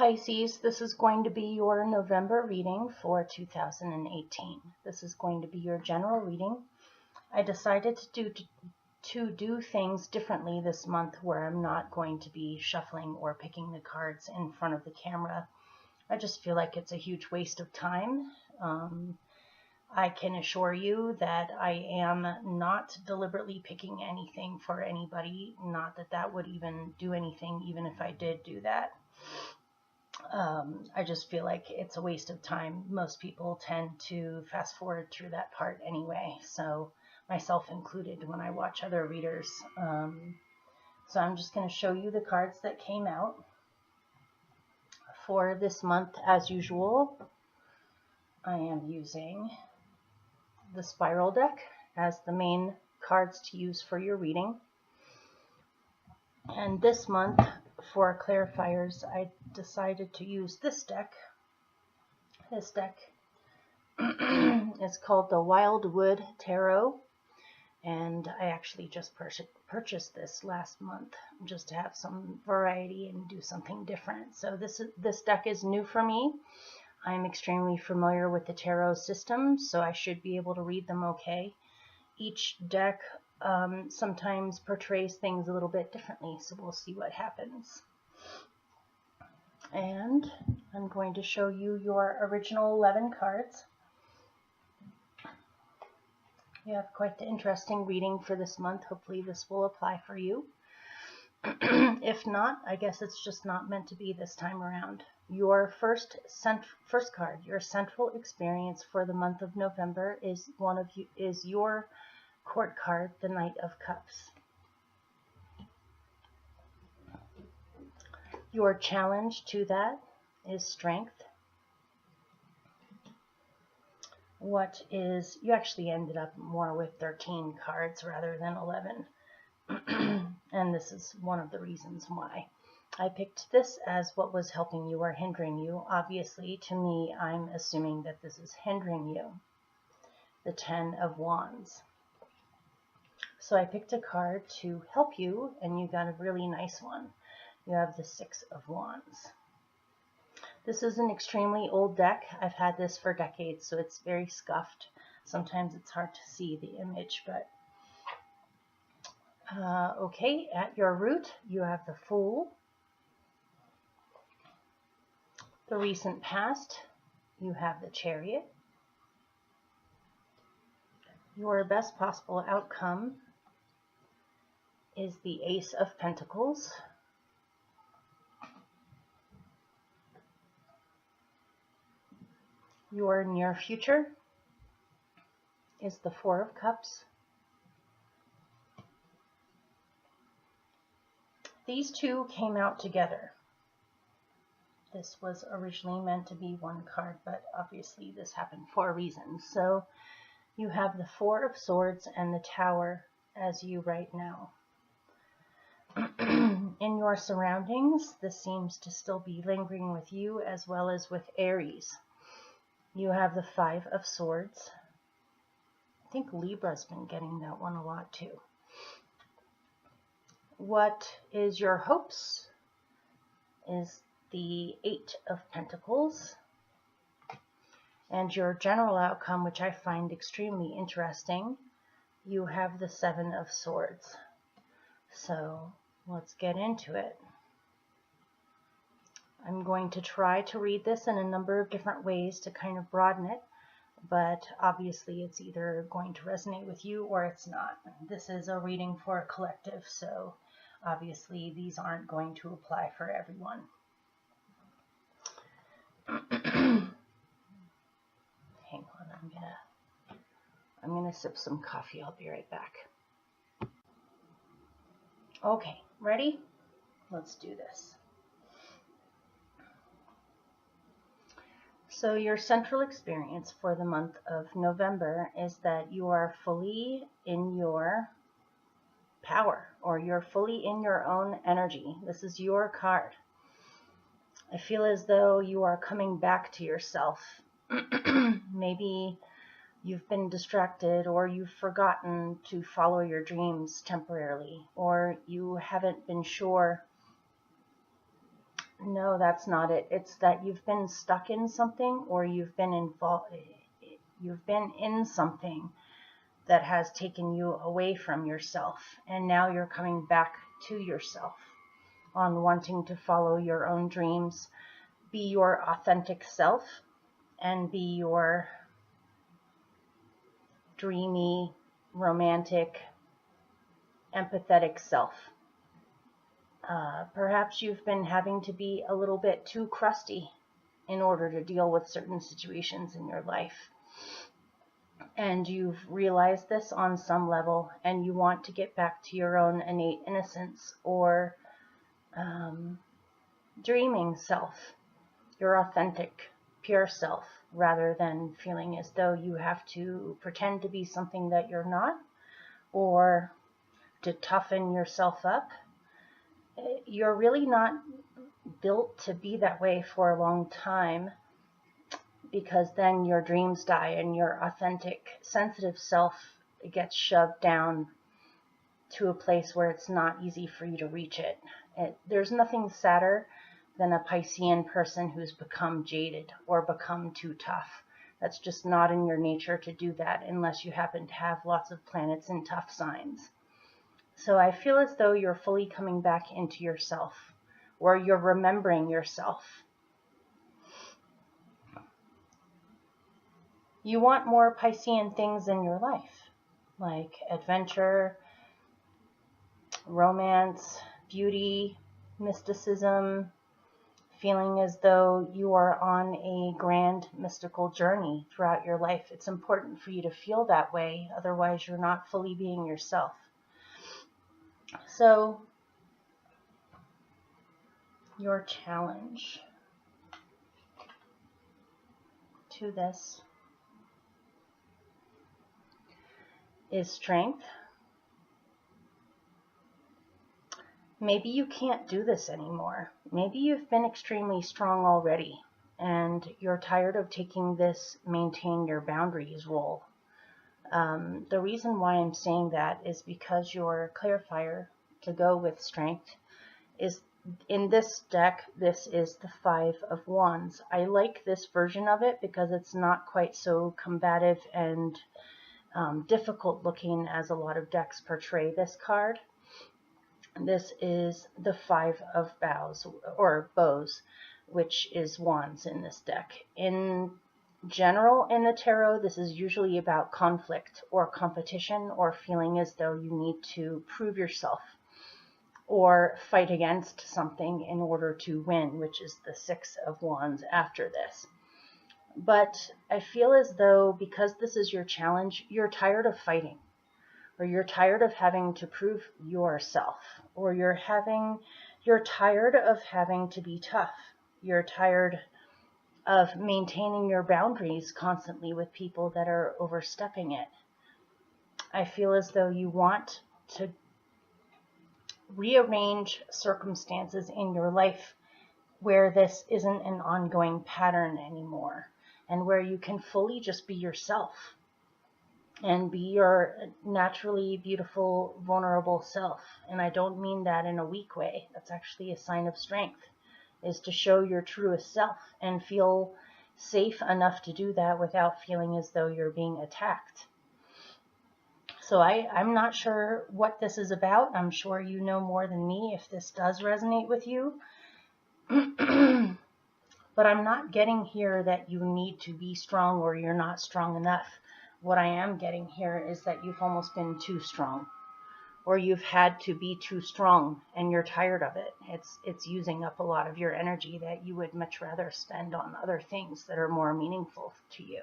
Pisces, this is going to be your November reading for 2018. This is going to be your general reading. I decided to do things differently this month where I'm not going to be shuffling or picking the cards in front of the camera. I just feel like it's a huge waste of time. I can assure you that I am not deliberately picking anything for anybody. Not that that would even do anything, even if I did do that. I just feel like it's a waste of time. Most people tend to fast forward through that part anyway, so myself included when I watch other readers. So I'm just going to show you the cards that came out for this month. As usual, I am using the spiral deck as the main cards to use for your reading. And this month, for clarifiers, I decided to use this deck. This deck is called the Wildwood Tarot, and I actually just purchased this last month just to have some variety and do something different. So this deck is new for me. I'm extremely familiar with the tarot system, so I should be able to read them okay. Each deck sometimes portrays things a little bit differently, so we'll see what happens. And I'm going to show you your original 11 cards. You have quite the interesting reading for this month. Hopefully this will apply for you. If not, I guess it's just not meant to be this time around. Your first card, your central experience for the month of November is your court card, the Knight of Cups. Your challenge to that is strength. You actually ended up more with 13 cards rather than 11. And this is one of the reasons why. I picked this as what was helping you or hindering you. Obviously, to me, I'm assuming that this is hindering you. The 10 of Wands. So I picked a card to help you, and you got a really nice one. You have the 6 of Wands. This is an extremely old deck. I've had this for decades, so it's very scuffed. Sometimes it's hard to see the image, but okay, at your root, you have the Fool. The recent past, you have the Chariot. Your best possible outcome is the Ace of Pentacles. Your near future is the 4 of Cups. These two came out together. This was originally meant to be one card, but obviously this happened for a reason. So you have the 4 of Swords and the Tower as you right now. In your surroundings, this seems to still be lingering with you as well as with Aries. You have the 5 of Swords. I think Libra's been getting that one a lot too. What is your hopes is the 8 of Pentacles. And your general outcome, which I find extremely interesting, you have the 7 of Swords. So let's get into it. I'm going to try to read this in a number of different ways to kind of broaden it, but obviously it's either going to resonate with you or it's not. This is a reading for a collective, so obviously these aren't going to apply for everyone. Hang on, I'm gonna sip some coffee. I'll be right back. Okay, ready? Let's do this. So your central experience for the month of November is that you are fully in your power, or you're fully in your own energy. This is your card. I feel as though you are coming back to yourself. Maybe you've been distracted, or you've forgotten to follow your dreams temporarily, or you haven't been sure No, that's not it. It's that you've been stuck in something, or you've been in something that has taken you away from yourself, and now you're coming back to yourself on wanting to follow your own dreams, be your authentic self, and be your dreamy, romantic, empathetic self. Perhaps you've been having to be a little bit too crusty in order to deal with certain situations in your life. And you've realized this on some level, and you want to get back to your own innate innocence, or dreaming self, your authentic, pure self, rather than feeling as though you have to pretend to be something that you're not, or to toughen yourself up. You're really not built to be that way for a long time, because then your dreams die and your authentic, sensitive self gets shoved down to a place where it's not easy for you to reach it. There's nothing sadder than a Piscean person who's become jaded or become too tough. That's just not in your nature to do that unless you happen to have lots of planets in tough signs. So I feel as though you're fully coming back into yourself, or you're remembering yourself. You want more Piscean things in your life, like adventure, romance, beauty, mysticism, feeling as though you are on a grand mystical journey throughout your life. It's important for you to feel that way, otherwise you're not fully being yourself. So, your challenge to this is strength. Maybe you can't do this anymore. Maybe you've been extremely strong already, and you're tired of taking this maintain your boundaries role. The reason why I'm saying that is because your clarifier to go with strength is, in this deck, this is the 5 of Wands. I like this version of it because it's not quite so combative and difficult looking as a lot of decks portray this card. This is the 5 of Bows, or Bows, which is Wands in this deck. In general, in the tarot, this is usually about conflict or competition, or feeling as though you need to prove yourself or fight against something in order to win, which is the 6 of Wands after this. But I feel as though, because this is your challenge, you're tired of fighting, or you're tired of having to prove yourself, or you're tired of having to be tough. You're tired of maintaining your boundaries constantly with people that are overstepping it. I feel as though you want to rearrange circumstances in your life where this isn't an ongoing pattern anymore, and where you can fully just be yourself and be your naturally beautiful, vulnerable self. And I don't mean that in a weak way. That's actually a sign of strength, is to show your truest self and feel safe enough to do that without feeling as though you're being attacked. So I'm not sure what this is about. I'm sure you know more than me if this does resonate with you. But I'm not getting here that you need to be strong or you're not strong enough. What I am getting here is that you've almost been too strong, or you've had to be too strong and you're tired of it. It's using up a lot of your energy that you would much rather spend on other things that are more meaningful to you.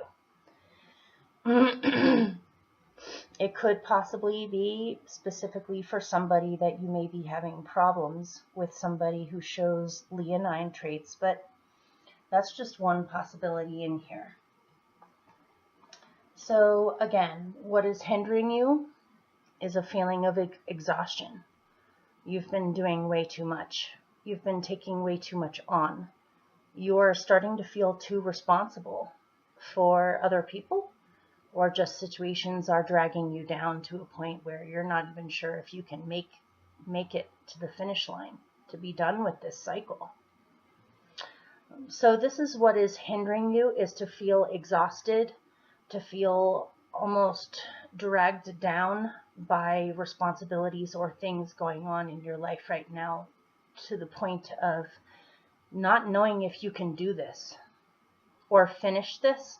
It could possibly be specifically for somebody that you may be having problems with, somebody who shows leonine traits, but that's just one possibility in here. So again, what is hindering you is a feeling of exhaustion. You've been doing way too much. You've been taking way too much on. You are starting to feel too responsible for other people, or just situations are dragging you down to a point where you're not even sure if you can make it to the finish line, to be done with this cycle. So this is what is hindering you, is to feel exhausted, to feel almost dragged down by responsibilities or things going on in your life right now, to the point of not knowing if you can do this or finish this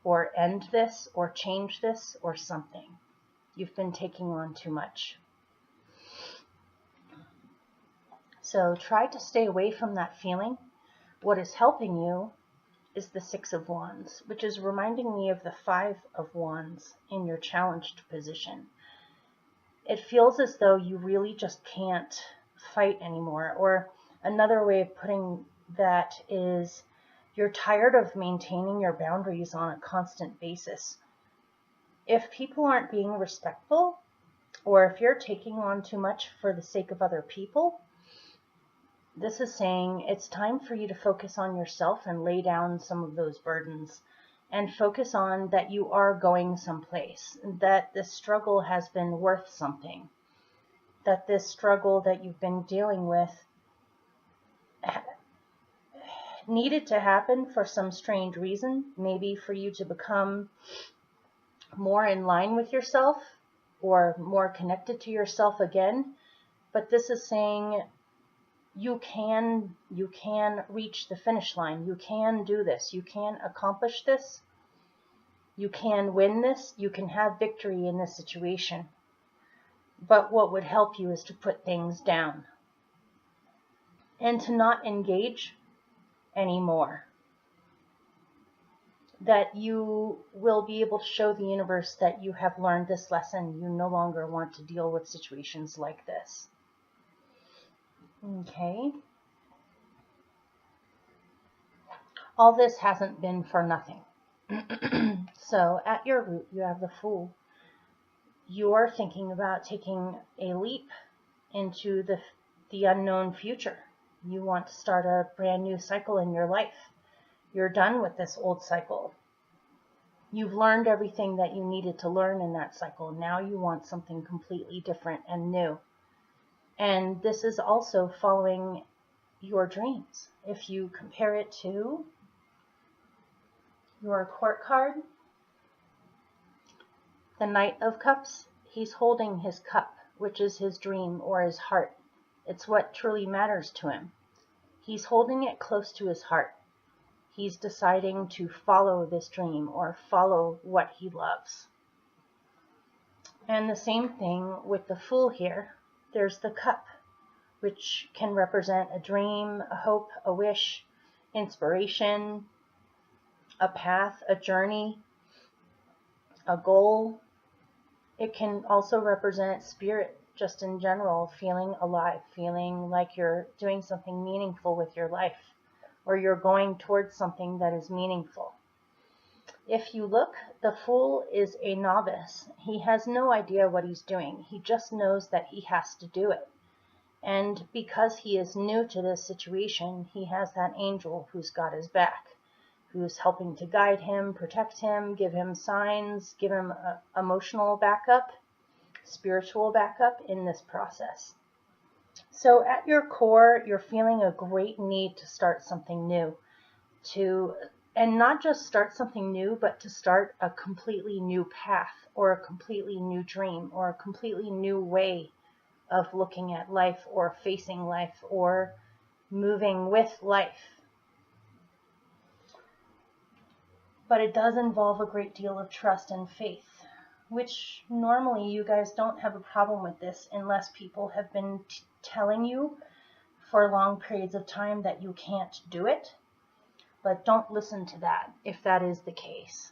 or end this or change this or something. You've been taking on too much. So try to stay away from that feeling. What is helping you is the Six of Wands, which is reminding me of the Five of Wands in your challenged position. It feels as though you really just can't fight anymore. Or another way of putting that is you're tired of maintaining your boundaries on a constant basis. If people aren't being respectful, or if you're taking on too much for the sake of other people, this is saying it's time for you to focus on yourself and lay down some of those burdens and focus on that you are going someplace, that this struggle has been worth something, that this struggle that you've been dealing with needed to happen for some strange reason, maybe for you to become more in line with yourself or more connected to yourself again. But this is saying you can reach the finish line. You can do this. You can accomplish this. You can win this. You can have victory in this situation. But what would help you is to put things down and to not engage anymore. That you will be able to show the universe that you have learned this lesson. You no longer want to deal with situations like this. Okay. All this hasn't been for nothing. So at your root, you have the Fool. You're thinking about taking a leap into the unknown future. You want to start a brand new cycle in your life. You're done with this old cycle. You've learned everything that you needed to learn in that cycle. Now you want something completely different and new. And this is also following your dreams. If you compare it to your Court card, the Knight of Cups, he's holding his cup, which is his dream or his heart. It's what truly matters to him. He's holding it close to his heart. He's deciding to follow this dream or follow what he loves. And the same thing with the Fool here. There's the cup, which can represent a dream, a hope, a wish, inspiration, a path, a journey, a goal. It can also represent spirit, just in general, feeling alive, feeling like you're doing something meaningful with your life, or you're going towards something that is meaningful. If you look, the Fool is a novice. He has no idea what he's doing. He just knows that he has to do it. And because he is new to this situation, he has that angel who's got his back, who's helping to guide him, protect him, give him signs, give him emotional backup, spiritual backup in this process. So at your core, you're feeling a great need to start something new, and not just start something new, but to start a completely new path or a completely new dream or a completely new way of looking at life or facing life or moving with life. But it does involve a great deal of trust and faith, which normally you guys don't have a problem with this unless people have been telling you for long periods of time that you can't do it. But don't listen to that if that is the case.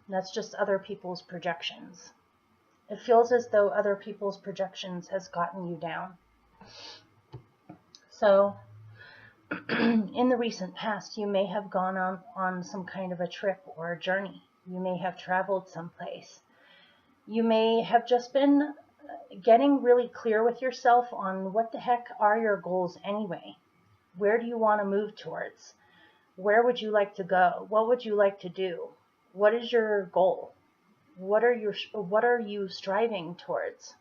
That's just other people's projections. It feels as though other people's projections has gotten you down. So in the recent past, you may have gone on some kind of a trip or a journey. You may have traveled someplace. You may have just been getting really clear with yourself on what the heck are your goals anyway. Where do you want to move towards? Where would you like to go? What would you like to do? What is your goal? What are you striving towards?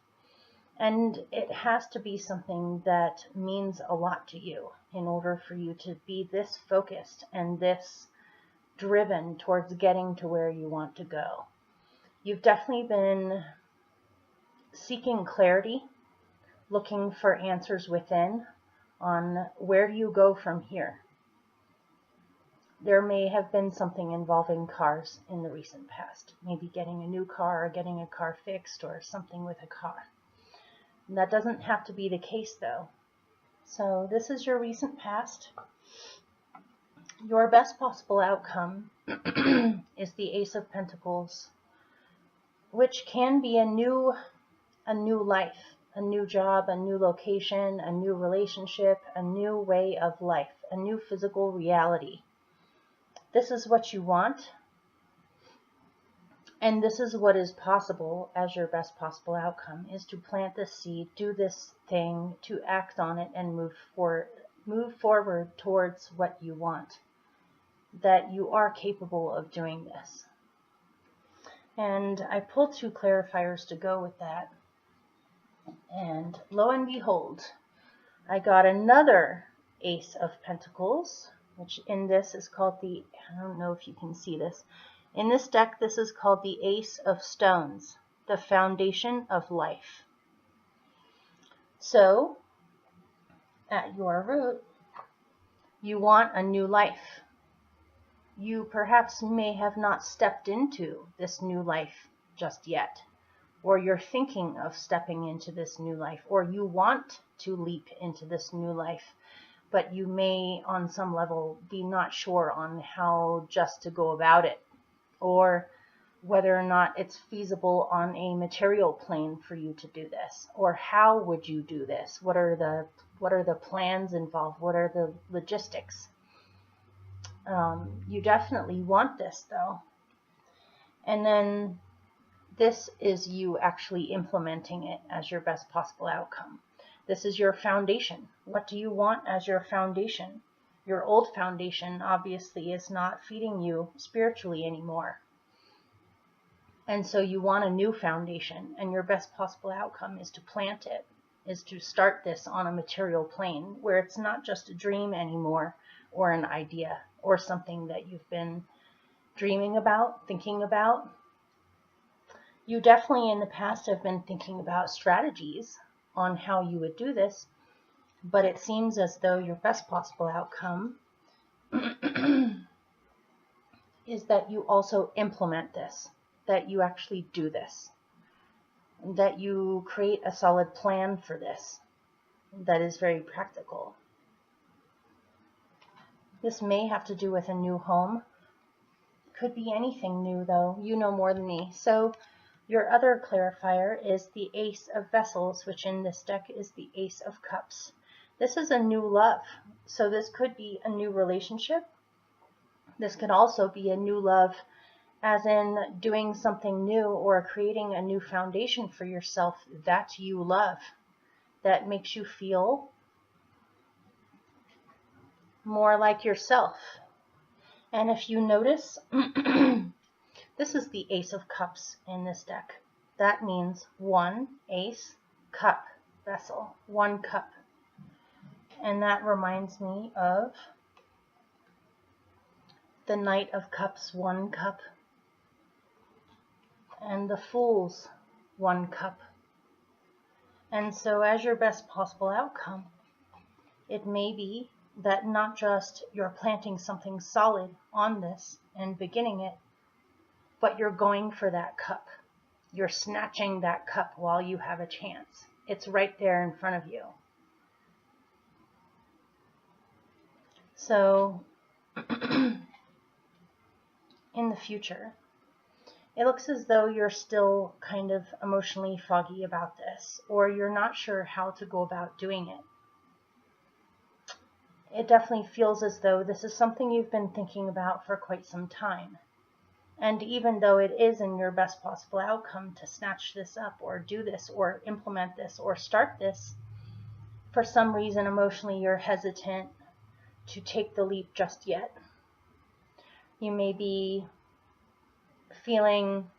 And it has to be something that means a lot to you. in order for you to be this focused and this driven towards getting to where you want to go. You've definitely been seeking clarity, looking for answers within on where do you go from here. There may have been something involving cars in the recent past, maybe getting a new car or getting a car fixed or something with a car. And that doesn't have to be the case though. So this is your recent past. Your best possible outcome is the Ace of Pentacles, which can be a new life, a new job, a new location, a new relationship, a new way of life, a new physical reality. This is what you want, and this is what is possible as your best possible outcome, is to plant this seed, do this thing, to act on it, and move forward towards what you want, that you are capable of doing this. And I pulled 2 clarifiers to go with that, and lo and behold, I got another Ace of Pentacles, which in this is called the, I don't know if you can see this, in this deck this is called the Ace of Stones, the foundation of life. So, at your root, you want a new life. You perhaps may have not stepped into this new life just yet, or you're thinking of stepping into this new life, or you want to leap into this new life, but you may on some level be not sure on how just to go about it, or whether or not it's feasible on a material plane for you to do this, or how would you do this? What are the plans involved? What are the logistics? You definitely want this though. And then this is you actually implementing it as your best possible outcome. This is your foundation. What do you want as your foundation? Your old foundation obviously is not feeding you spiritually anymore. And so you want a new foundation, and your best possible outcome is to plant it, is to start this on a material plane where it's not just a dream anymore, or an idea, or something that you've been dreaming about, thinking about. You definitely in the past have been thinking about strategies on how you would do this, but it seems as though your best possible outcome is that you also implement this, that you actually do this, that you create a solid plan for this that is very practical. This may have to do with a new home. Could be anything new though. You know more than me. So your other clarifier is the Ace of Vessels, which in this deck is the Ace of Cups. This is a new love. So this could be a new relationship. This could also be a new love as in doing something new or creating a new foundation for yourself that you love, that makes you feel more like yourself. And if you notice, this is the Ace of Cups in this deck. That means 1 ace, cup, vessel, 1 cup. And that reminds me of the Knight of Cups, 1 cup. And the Fool's 1 cup. And so as your best possible outcome, it may be that not just you're planting something solid on this and beginning it, but you're going for that cup. You're snatching that cup while you have a chance. It's right there in front of you. So, in the future, it looks as though you're still kind of emotionally foggy about this, or you're not sure how to go about doing it. It definitely feels as though this is something you've been thinking about for quite some time. And even though it is in your best possible outcome to snatch this up or do this or implement this or start this, for some reason emotionally you're hesitant to take the leap just yet. You may be feeling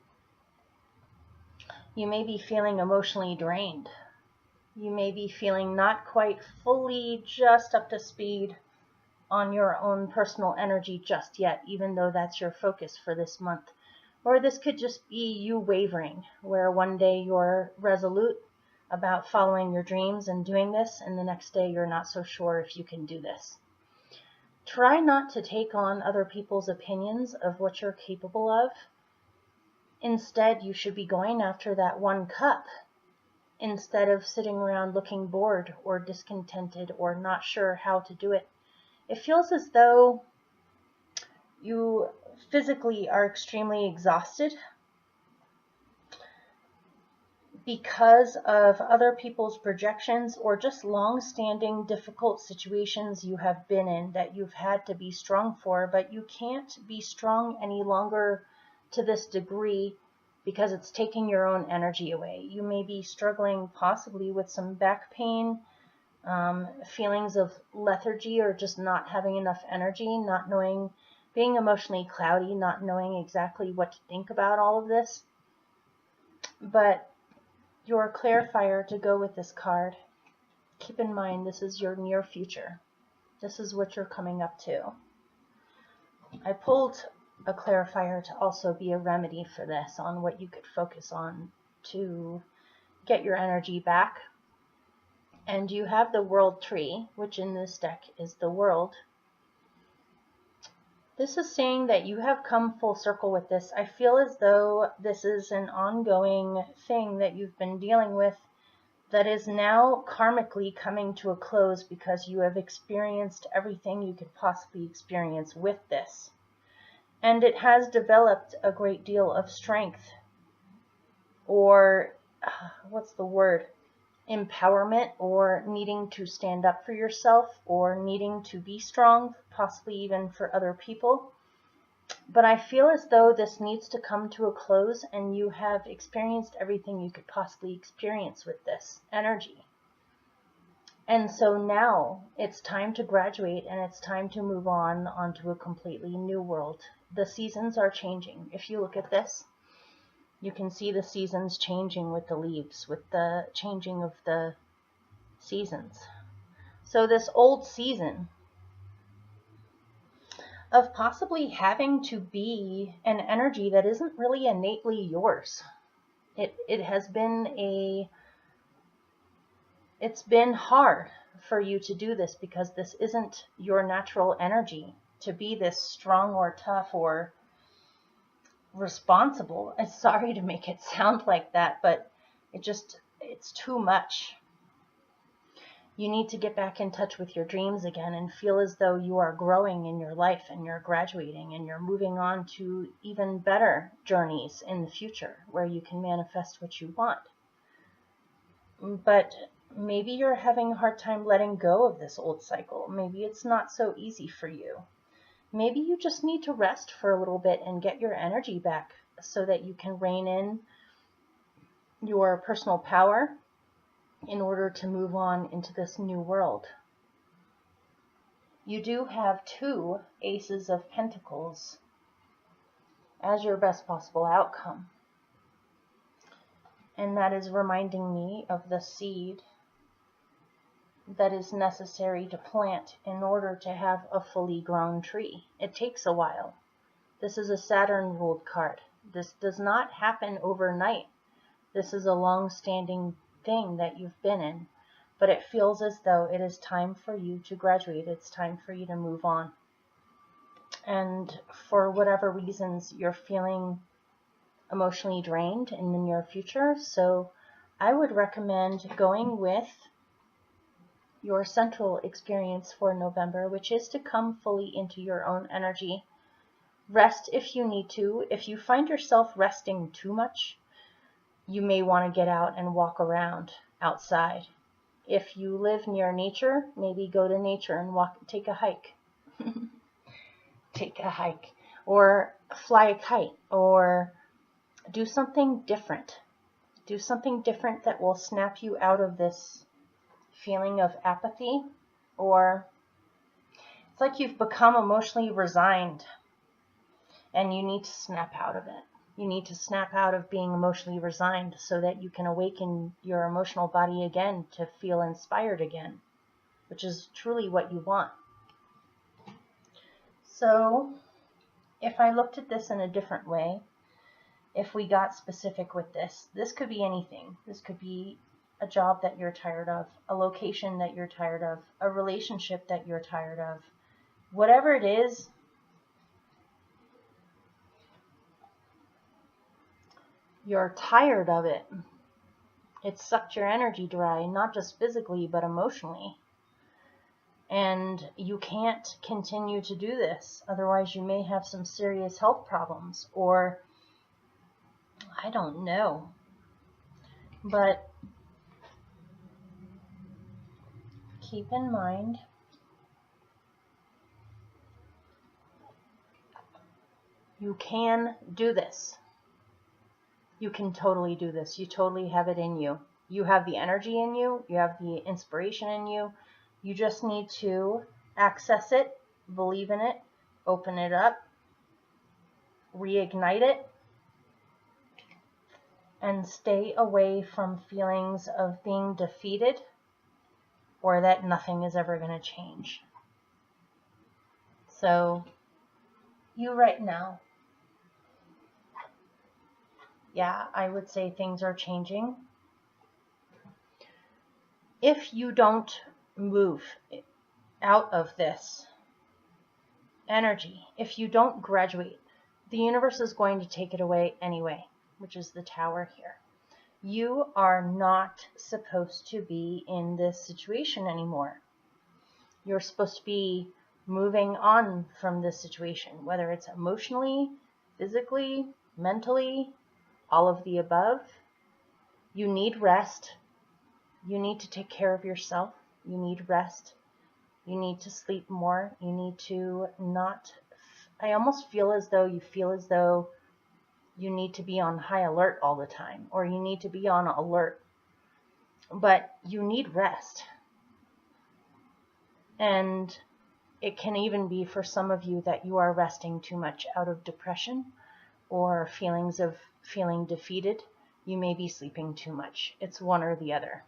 emotionally drained. You may be feeling not quite fully just up to speed on your own personal energy just yet, even though that's your focus for this month. Or this could just be you wavering, where one day you're resolute about following your dreams and doing this, and the next day you're not so sure if you can do this. Try not to take on other people's opinions of what you're capable of. Instead, you should be going after that one cup, instead of sitting around looking bored or discontented or not sure how to do it. It feels as though you physically are extremely exhausted because of other people's projections or just long-standing difficult situations you have been in that you've had to be strong for, but you can't be strong any longer to this degree because it's taking your own energy away. You may be struggling possibly with some back pain, feelings of lethargy, or just not having enough energy, not knowing, being emotionally cloudy, not knowing exactly what to think about all of this. But your clarifier to go with this card, keep in mind this is your near future. This is what you're coming up to. I pulled a clarifier to also be a remedy for this, on what you could focus on to get your energy back. And you have the World Tree, which in this deck is the world. This is saying that you have come full circle with this. I feel as though this is an ongoing thing that you've been dealing with that is now karmically coming to a close because you have experienced everything you could possibly experience with this. And it has developed a great deal of strength, or what's the word? Empowerment, or needing to stand up for yourself, or needing to be strong, possibly even for other people. But I feel as though this needs to come to a close, and you have experienced everything you could possibly experience with this energy. And so now it's time to graduate, and it's time to move on onto a completely new world. The seasons are changing. If you look at this, you can see the seasons changing with the leaves, with the changing of the seasons. So this old season of possibly having to be an energy that isn't really innately yours. It's been hard for you to do this because this isn't your natural energy, to be this strong or tough or responsible. I'm sorry to make it sound like that, but it's too much. You need to get back in touch with your dreams again and feel as though you are growing in your life and you're graduating and you're moving on to even better journeys in the future where you can manifest what you want. But maybe you're having a hard time letting go of this old cycle. Maybe it's not so easy for you. Maybe you just need to rest for a little bit and get your energy back so that you can rein in your personal power in order to move on into this new world. You do have 2 Aces of Pentacles as your best possible outcome. And that is reminding me of the seed that is necessary to plant in order to have a fully grown tree. It takes a while. This is a Saturn ruled card. This does not happen overnight. This is a long-standing thing that you've been in, but it feels as though it is time for you to graduate. It's time for you to move on. And for whatever reasons, you're feeling emotionally drained in the near future. So I would recommend going with your central experience for November, which is to come fully into your own energy. Rest if you need to. If you find yourself resting too much, you may want to get out and walk around outside. If you live near nature, maybe go to nature and take a hike. Take a hike, or fly a kite, or do something different. Do something different that will snap you out of this feeling of apathy, or it's like you've become emotionally resigned and you need to snap out of it. You need to snap out of being emotionally resigned so that you can awaken your emotional body again to feel inspired again, which is truly what you want. So if I looked at this in a different way, if we got specific with this, this could be anything. This could be a job that you're tired of, a location that you're tired of, a relationship that you're tired of. Whatever it is, you're tired of it. It sucked your energy dry, not just physically, but emotionally. And you can't continue to do this. Otherwise, you may have some serious health problems, or I don't know. But keep in mind, you can do this. You can totally do this. You totally have it in you. You have the energy in you. You have the inspiration in you. You just need to access it, believe in it, open it up, reignite it, and stay away from feelings of being defeated or that nothing is ever going to change. So, you right now, yeah, I would say things are changing. If you don't move out of this energy, if you don't graduate, the universe is going to take it away anyway, which is the Tower here. You are not supposed to be in this situation anymore. You're supposed to be moving on from this situation, whether it's emotionally, physically, mentally, all of the above. You need rest. You need to take care of yourself. You need rest. You need to sleep more. You need to not, I almost feel as though you need to be on high alert all the time, or you need to be on alert. But you need rest. And it can even be for some of you that you are resting too much out of depression or feelings of feeling defeated. You may be sleeping too much. It's one or the other.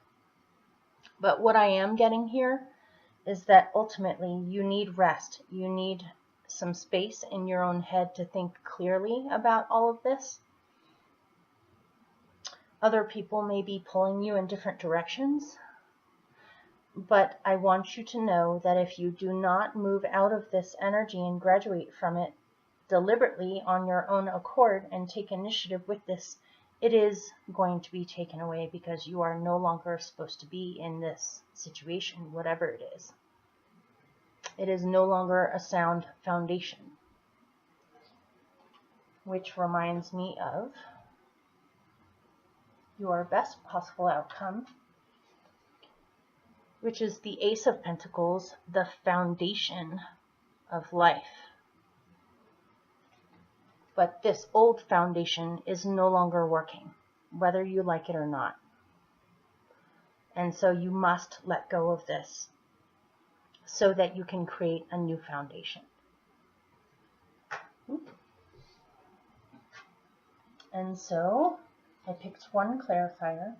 But what I am getting here is that ultimately you need rest. You need some space in your own head to think clearly about all of this. Other people may be pulling you in different directions. But I want you to know that if you do not move out of this energy and graduate from it deliberately on your own accord and take initiative with this, it is going to be taken away because you are no longer supposed to be in this situation, whatever it is. It is no longer a sound foundation. Which reminds me of your best possible outcome, which is the Ace of Pentacles, the foundation of life. But this old foundation is no longer working, whether you like it or not. And so you must let go of this so that you can create a new foundation. And so I picked one clarifier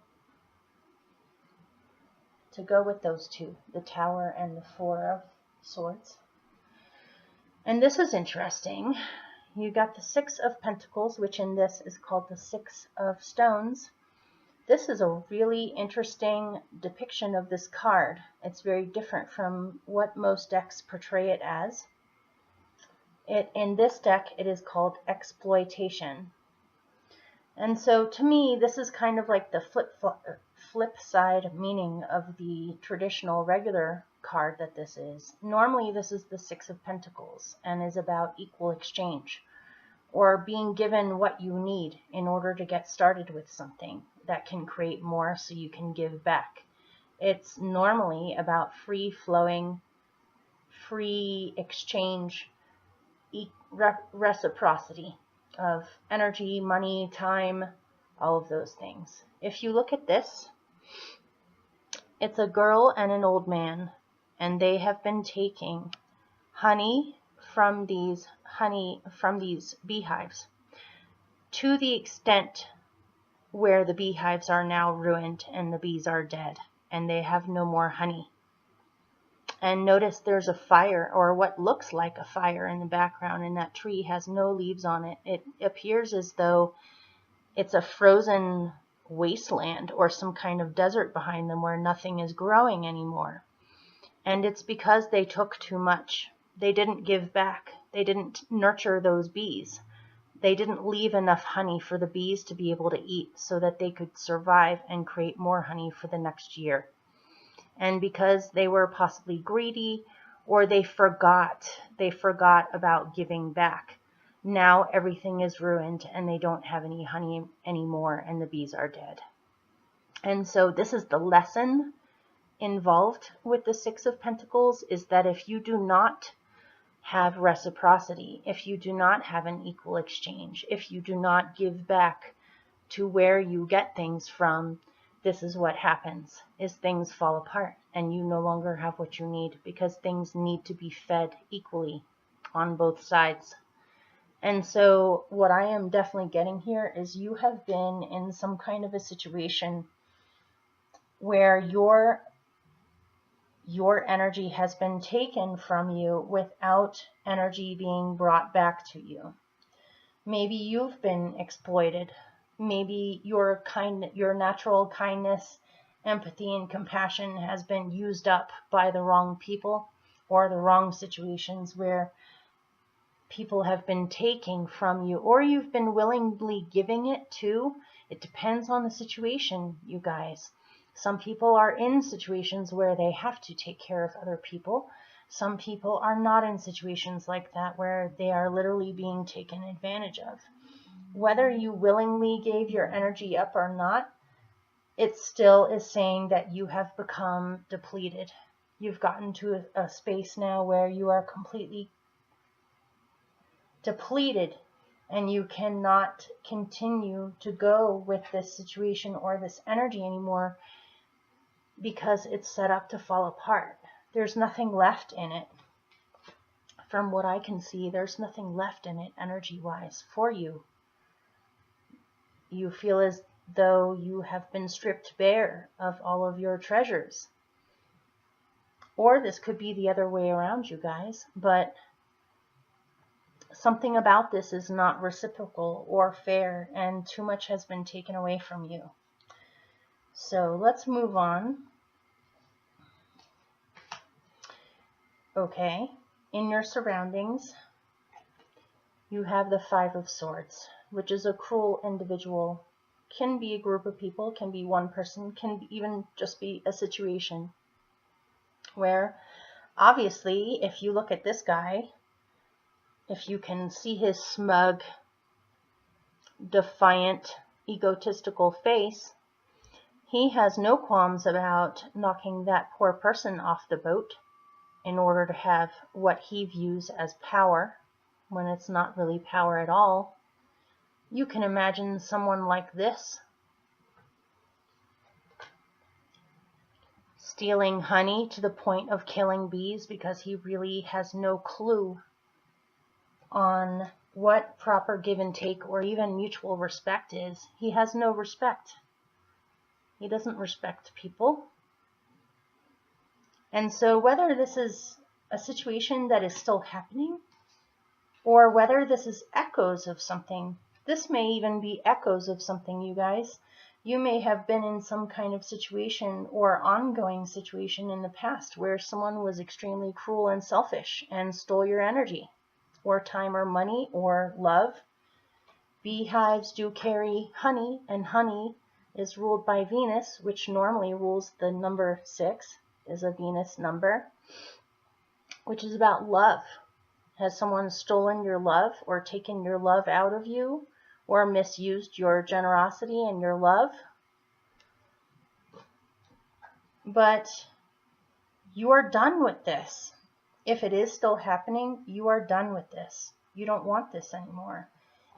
to go with those two, the Tower and the Four of Swords. And this is interesting. You got the Six of Pentacles, which in this is called the Six of Stones. This is a really interesting depiction of this card. It's very different from what most decks portray it as. In this deck, it is called exploitation. And so to me, this is kind of like the flip side meaning of the traditional regular card that this is. Normally, this is the Six of Pentacles and is about equal exchange or being given what you need in order to get started with something that can create more so you can give back. It's normally about free-flowing, free exchange, reciprocity of energy, money, time, all of those things. If you look at this, it's a girl and an old man, and they have been taking honey from these beehives. to the extent where the beehives are now ruined and the bees are dead and they have no more honey. And notice there's a fire, or what looks like a fire, in the background, and that tree has no leaves on it. It appears as though it's a frozen wasteland or some kind of desert behind them where nothing is growing anymore. And it's because they took too much. They didn't give back. They didn't nurture those bees. They didn't leave enough honey for the bees to be able to eat so that they could survive and create more honey for the next year. And because they were possibly greedy, or they forgot about giving back, now everything is ruined and they don't have any honey anymore and the bees are dead. And so this is the lesson involved with the Six of Pentacles, is that if you do not have reciprocity, if you do not have an equal exchange, if you do not give back to where you get things from, this is what happens, is things fall apart and you no longer have what you need, because things need to be fed equally on both sides. And so what I am definitely getting here is you have been in some kind of a situation where your energy has been taken from you without energy being brought back to you. Maybe you've been exploited. Maybe your natural kindness, empathy, and compassion has been used up by the wrong people or the wrong situations where people have been taking from you, or you've been willingly giving it to. It depends on the situation, you guys. Some people are in situations where they have to take care of other people. Some people are not in situations like that, where they are literally being taken advantage of. Whether you willingly gave your energy up or not, it still is saying that you have become depleted. You've gotten to a space now where you are completely depleted and you cannot continue to go with this situation or this energy anymore, because it's set up to fall apart. There's nothing left in it. From what I can see, there's nothing left in it energy-wise for you. You feel as though you have been stripped bare of all of your treasures. Or this could be the other way around, you guys, but something about this is not reciprocal or fair, and too much has been taken away from you. So let's move on. Okay, in your surroundings, you have the Five of Swords, which is a cruel individual. Can be a group of people, can be one person, can even just be a situation where, obviously, if you look at this guy, if you can see his smug, defiant, egotistical face, he has no qualms about knocking that poor person off the boat in order to have what he views as power, when it's not really power at all. You can imagine someone like this stealing honey to the point of killing bees because he really has no clue on what proper give and take or even mutual respect is. He has no respect. He doesn't respect people. And so whether this is a situation that is still happening, or whether this is echoes of something, this may even be echoes of something, you guys. You may have been in some kind of situation or ongoing situation in the past where someone was extremely cruel and selfish and stole your energy, or time, or money, or love. Beehives do carry honey, and honey is ruled by Venus, which normally rules the number 6, is a Venus number, which is about love. Has someone stolen your love or taken your love out of you, or misused your generosity and your love? But you are done with this. If it is still happening, you are done with this. You don't want this anymore.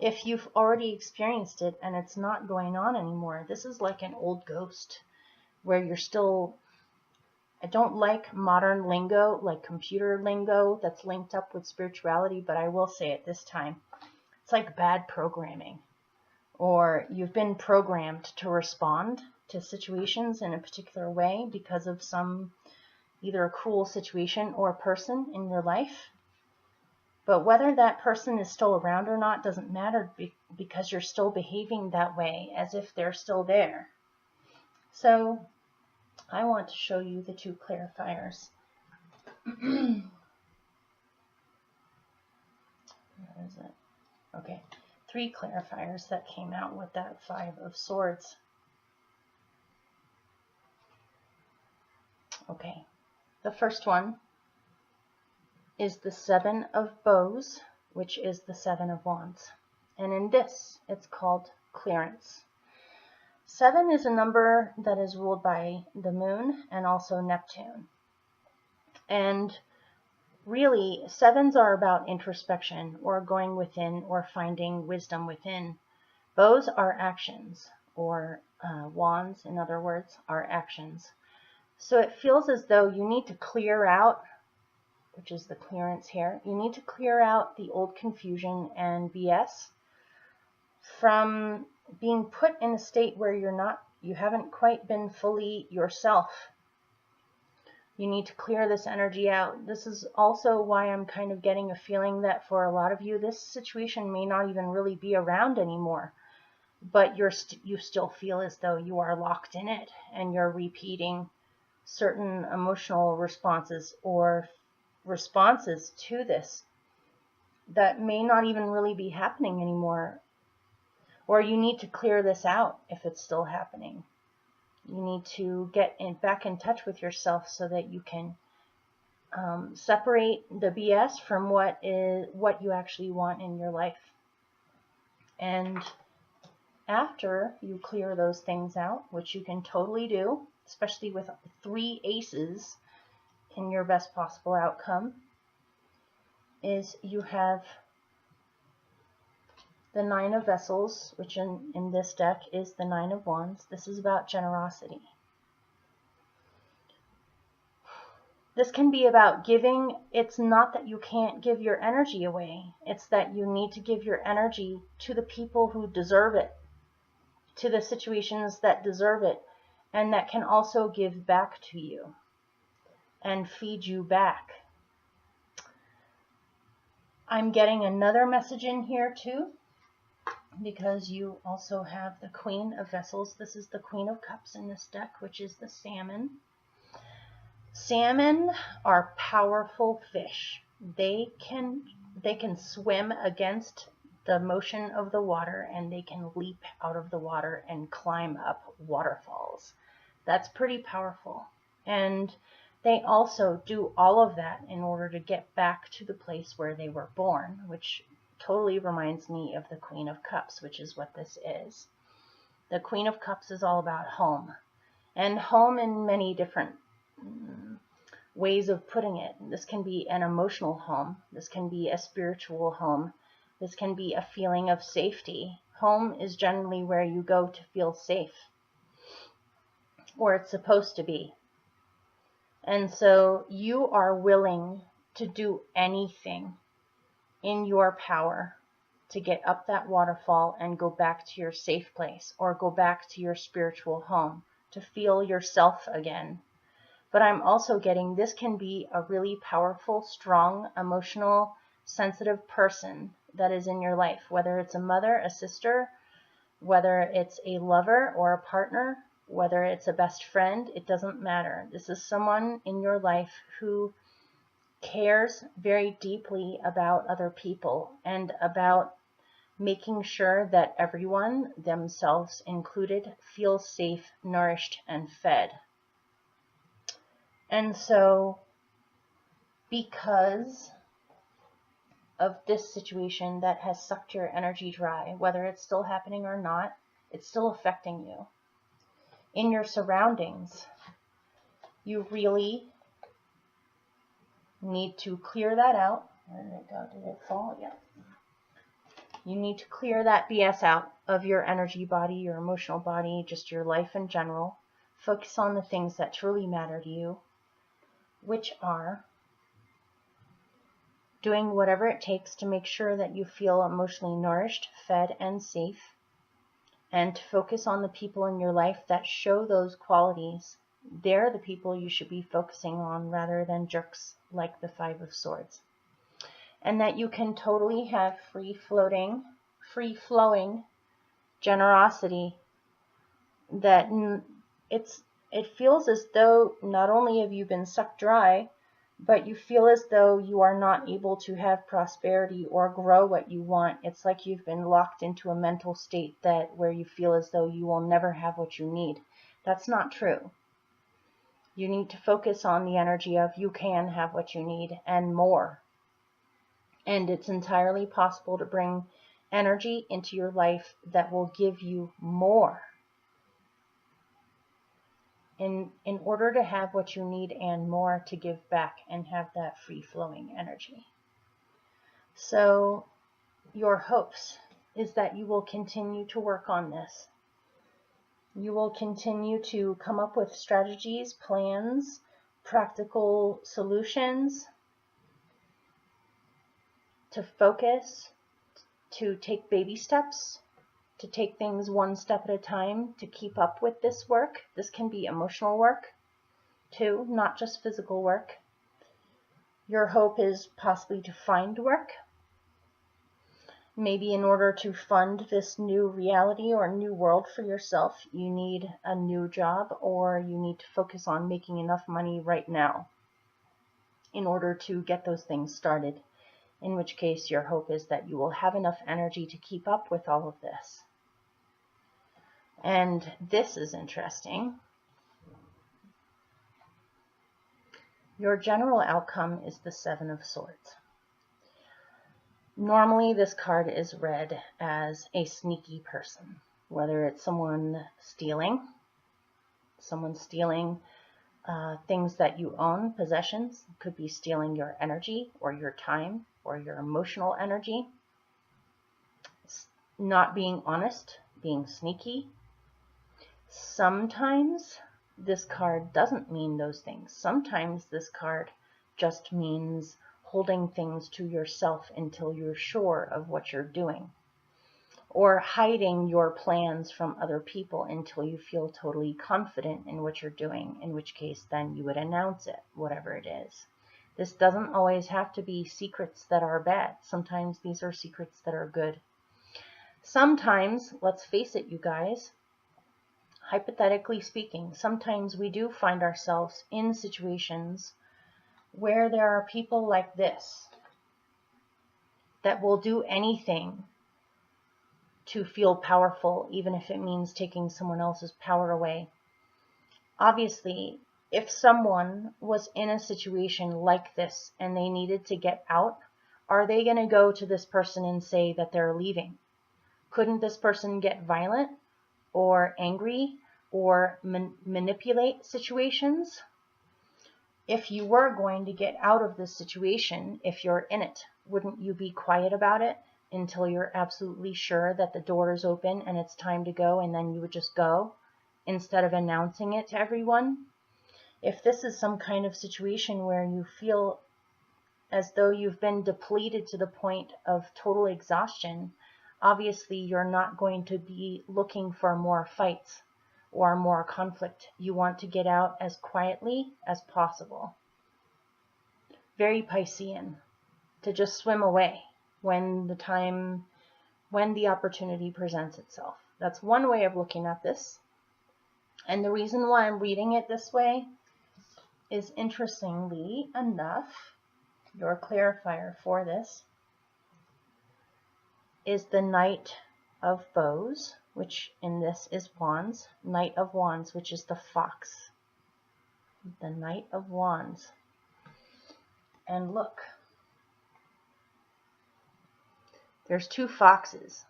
If you've already experienced it and it's not going on anymore, this is like an old ghost where you're still... I don't like modern lingo, like computer lingo that's linked up with spirituality, but I will say it this time. It's like bad programming. or you've been programmed to respond to situations in a particular way because of some either a cruel situation or person in your life. But whether that person is still around or not doesn't matter, because you're still behaving that way as if they're still there. So I want to show you the two clarifiers. Where is it? Okay, 3 clarifiers that came out with that 5 of Swords. Okay, the first one is the 7 of Bows, which is the 7 of Wands. And in this, it's called clearance. 7 is a number that is ruled by the moon and also Neptune. And really, 7s are about introspection or going within or finding wisdom within. Bows are actions, or wands, in other words, are actions. So it feels as though you need to clear out, which is the clearance here, you need to clear out the old confusion and BS from being put in a state where you haven't quite been fully yourself. You need to clear this energy out. This is also why I'm kind of getting a feeling that for a lot of you, this situation may not even really be around anymore, but you still feel as though you are locked in it, and you're repeating certain emotional responses or responses to this that may not even really be happening anymore. Or you need to clear this out if it's still happening. You need to get back in touch with yourself so that you can separate the BS from what you actually want in your life. And after you clear those things out, which you can totally do, especially with 3 aces in your best possible outcome, is you have the 9 of Vessels, which in this deck is the 9 of Wands. This is about generosity. This can be about giving. It's not that you can't give your energy away. It's that you need to give your energy to the people who deserve it, to the situations that deserve it, and that can also give back to you and feed you back. I'm getting another message in here too, because you also have the Queen of Vessels. This is the Queen of Cups in this deck, which is the salmon. Salmon are powerful fish. They can swim against the motion of the water, and they can leap out of the water and climb up waterfalls. That's pretty powerful. And they also do all of that in order to get back to the place where they were born, which totally reminds me of the Queen of Cups, which is what this is. The Queen of Cups is all about home, and home in many different ways of putting it. This can be an emotional home. This can be a spiritual home. This can be a feeling of safety. Home is generally where you go to feel safe, or it's supposed to be. And so you are willing to do anything in your power to get up that waterfall and go back to your safe place, or go back to your spiritual home to feel yourself again. But I'm also getting this can be a really powerful, strong, emotional, sensitive person that is in your life, whether it's a mother, a sister, whether it's a lover or a partner, whether it's a best friend, it doesn't matter. This is someone in your life who cares very deeply about other people and about making sure that everyone, themselves included, feels safe, nourished, and fed. And so, because of this situation that has sucked your energy dry, whether it's still happening or not, it's still affecting you. In your surroundings, you really need to clear that out. Where did it go? Did it fall? Yeah. You need to clear that BS out of your energy body, your emotional body, just your life in general. Focus on the things that truly matter to you, which are doing whatever it takes to make sure that you feel emotionally nourished, fed, and safe. and to focus on the people in your life that show those qualities. They're the people you should be focusing on rather than jerks like the Five of Swords. And that you can totally have free-flowing generosity, that it feels as though not only have you been sucked dry, but you feel as though you are not able to have prosperity or grow what you want. It's like you've been locked into a mental state where you feel as though you will never have what you need. That's not true. You need to focus on the energy of you can have what you need and more. And it's entirely possible to bring energy into your life that will give you more in order to have what you need and more to give back and have that free-flowing energy. So your hopes is that you will continue to work on this. You will continue to come up with strategies, plans, practical solutions, to focus, to take baby steps, to take things one step at a time, to keep up with this work. This can be emotional work too, not just physical work. Your hope is possibly to find work. Maybe in order to fund this new reality or new world for yourself, you need a new job, or you need to focus on making enough money right now in order to get those things started. In which case, your hope is that you will have enough energy to keep up with all of this. And this is interesting. Your general outcome is the Seven of Swords. Normally, this card is read as a sneaky person, whether it's someone stealing things that you own, possessions. It could be stealing your energy or your time or your emotional energy. Not being honest, being sneaky. Sometimes this card doesn't mean those things. Sometimes this card just means holding things to yourself until you're sure of what you're doing, or hiding your plans from other people until you feel totally confident in what you're doing, in which case then you would announce it, whatever it is. This doesn't always have to be secrets that are bad. Sometimes these are secrets that are good. Sometimes, let's face it, you guys, hypothetically speaking, sometimes we do find ourselves in situations where there are people like this that will do anything to feel powerful, even if it means taking someone else's power away. Obviously, if someone was in a situation like this and they needed to get out, are they going to go to this person and say that they're leaving? Couldn't this person get violent or angry or manipulate situations? If you were going to get out of this situation, if you're in it, wouldn't you be quiet about it until you're absolutely sure that the door is open and it's time to go, and then you would just go instead of announcing it to everyone? If this is some kind of situation where you feel as though you've been depleted to the point of total exhaustion, obviously you're not going to be looking for more fights or more conflict. You want to get out as quietly as possible. Very Piscean, to just swim away when the opportunity presents itself. That's one way of looking at this. And the reason why I'm reading it this way is, interestingly enough, your clarifier for this is the Knight of Bows, which in this is Wands, Knight of Wands, which is the fox. The Knight of Wands. And look, there's two foxes.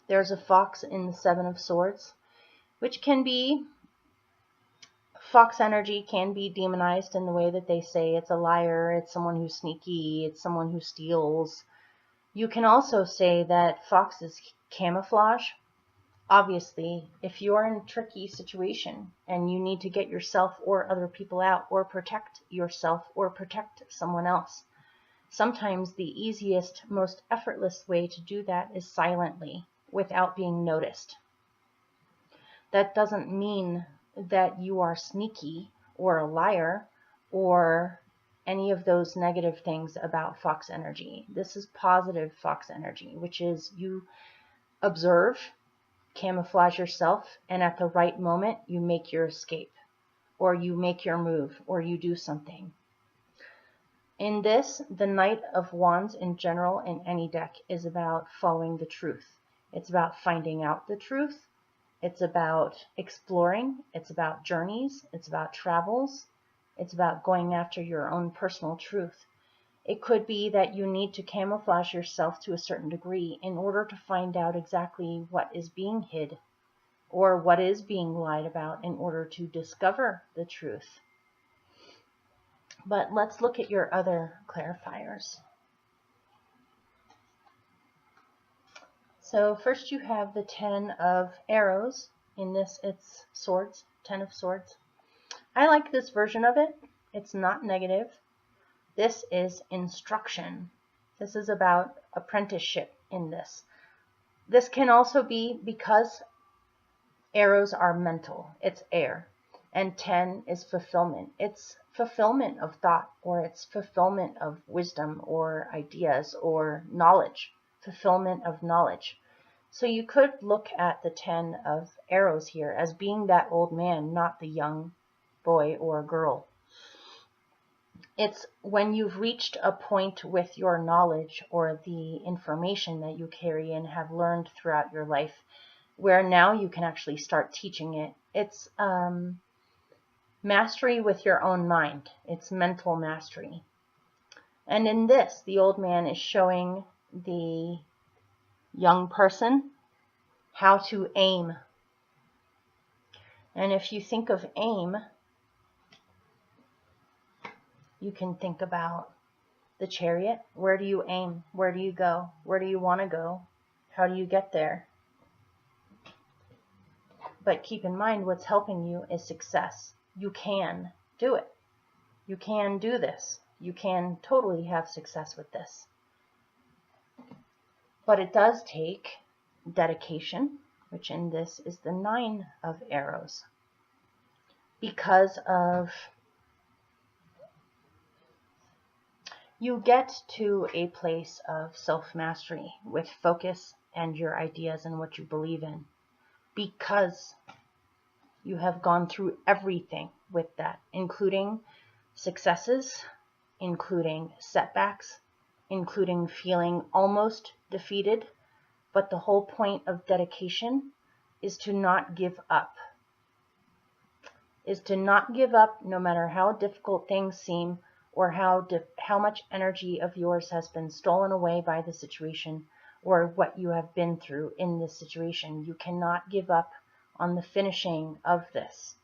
There's a fox in the Seven of Swords, which can be, fox energy can be demonized in the way that they say it's a liar, it's someone who's sneaky, it's someone who steals. You can also say that fox is camouflage. Obviously, if you're in a tricky situation and you need to get yourself or other people out, or protect yourself or protect someone else, sometimes the easiest, most effortless way to do that is silently. without being noticed. That doesn't mean that you are sneaky or a liar or any of those negative things about fox energy. This is positive fox energy, which is you observe, camouflage yourself, and at the right moment you make your escape, or you make your move, or you do something. In this, the Knight of Wands in general in any deck is about following the truth. It's about finding out the truth. It's about exploring. It's about journeys. It's about travels. It's about going after your own personal truth. It could be that you need to camouflage yourself to a certain degree in order to find out exactly what is being hid or what is being lied about in order to discover the truth. But let's look at your other clarifiers. So first you have the 10 of arrows. In this, it's swords, 10 of swords. I like this version of it. It's not negative. This is instruction. This is about apprenticeship in this. This can also be because arrows are mental. It's air. And 10 is fulfillment. It's fulfillment of thought, or it's fulfillment of wisdom or ideas or knowledge. Fulfillment of knowledge. So you could look at the 10 of arrows here as being that old man, not the young boy or girl. It's when you've reached a point with your knowledge or the information that you carry and have learned throughout your life, where now you can actually start teaching it. It's mastery with your own mind. It's mental mastery. And in this, the old man is showing the young person how to aim. And if you think of aim, you can think about the chariot. Where do you aim? Where do you go? Where do you want to go? How do you get there? But keep in mind, what's helping you is success. You can do it. You can do this. You can totally have success with this. But it does take dedication, which in this is the 9 of arrows. Because of you get to a place of self-mastery with focus and your ideas and what you believe in, because you have gone through everything with that, including successes, including setbacks, including feeling almost defeated. But the whole point of dedication is to not give up. Is to not give up no matter how difficult things seem, or how much energy of yours has been stolen away by the situation, or what you have been through in this situation. You cannot give up on the finishing of this.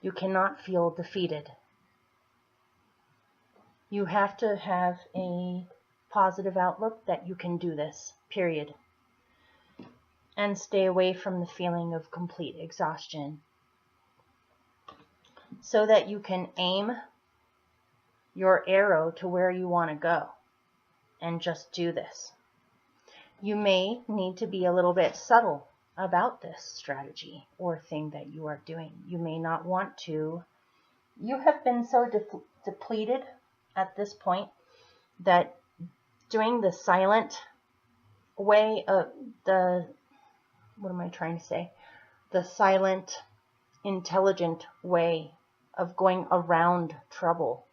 You cannot feel defeated. You have to have a positive outlook that you can do this, period. And stay away from the feeling of complete exhaustion, so that you can aim your arrow to where you want to go and just do this. You may need to be a little bit subtle about this strategy or thing that you are doing. You may not want to. You have been so depleted at this point that doing the silent way of the silent, intelligent way of going around trouble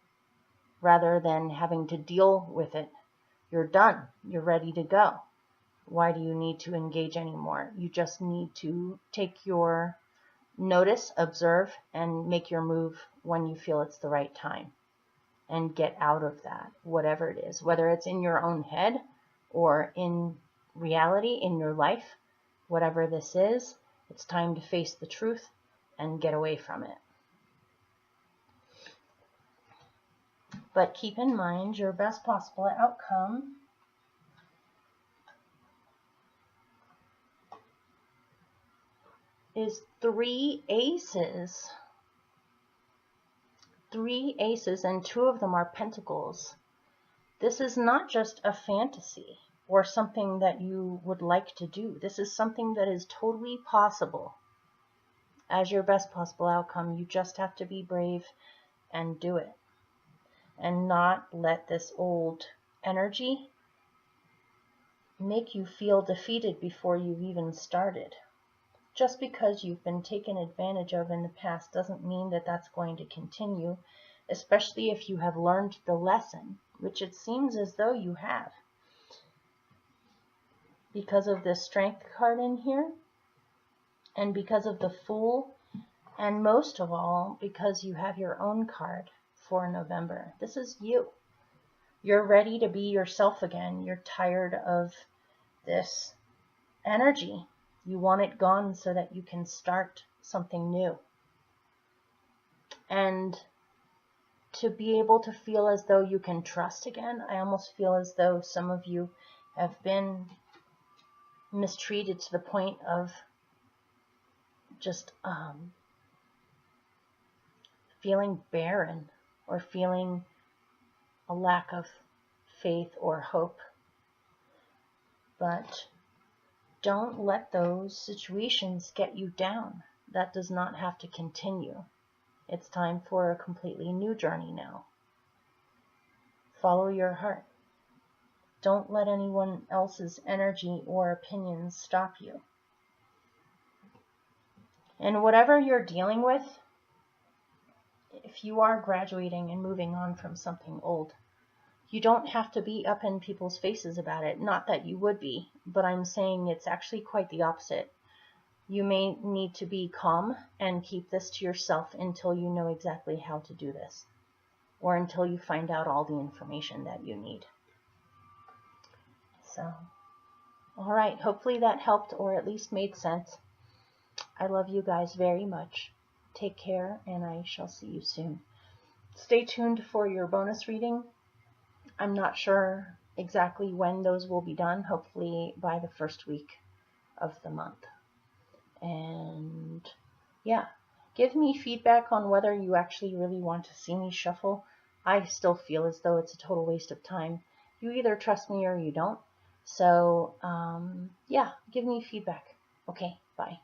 rather than having to deal with it. You're done. You're ready to go. Why do you need to engage anymore? You just need to take your notice, observe, and make your move when you feel it's the right time. And get out of that, whatever it is. Whether it's in your own head or in reality, in your life, whatever this is, it's time to face the truth and get away from it. But keep in mind your best possible outcome is 3 aces. 3 aces, and 2 of them are pentacles. This is not just a fantasy. or something that you would like to do. This is something that is totally possible as your best possible outcome. You just have to be brave and do it, and not let this old energy make you feel defeated before you've even started. Just because you've been taken advantage of in the past doesn't mean that that's going to continue, especially if you have learned the lesson, which it seems as though you have. Because of this Strength card in here, and because of the Fool, and most of all, because you have your own card for November. This is you. You're ready to be yourself again. You're tired of this energy. You want it gone so that you can start something new. And to be able to feel as though you can trust again, I almost feel as though some of you have been mistreated to the point of just feeling barren, or feeling a lack of faith or hope. But don't let those situations get you down. That does not have to continue. It's time for a completely new journey now. Follow your heart. Don't let anyone else's energy or opinions stop you. And whatever you're dealing with, if you are graduating and moving on from something old, you don't have to be up in people's faces about it. Not that you would be, but I'm saying it's actually quite the opposite. You may need to be calm and keep this to yourself until you know exactly how to do this, or until you find out all the information that you need. So, all right, hopefully that helped, or at least made sense. I love you guys very much. Take care, and I shall see you soon. Stay tuned for your bonus reading. I'm not sure exactly when those will be done, hopefully by the first week of the month. And yeah, give me feedback on whether you actually really want to see me shuffle. I still feel as though it's a total waste of time. You either trust me or you don't. So yeah, give me feedback. Okay, bye.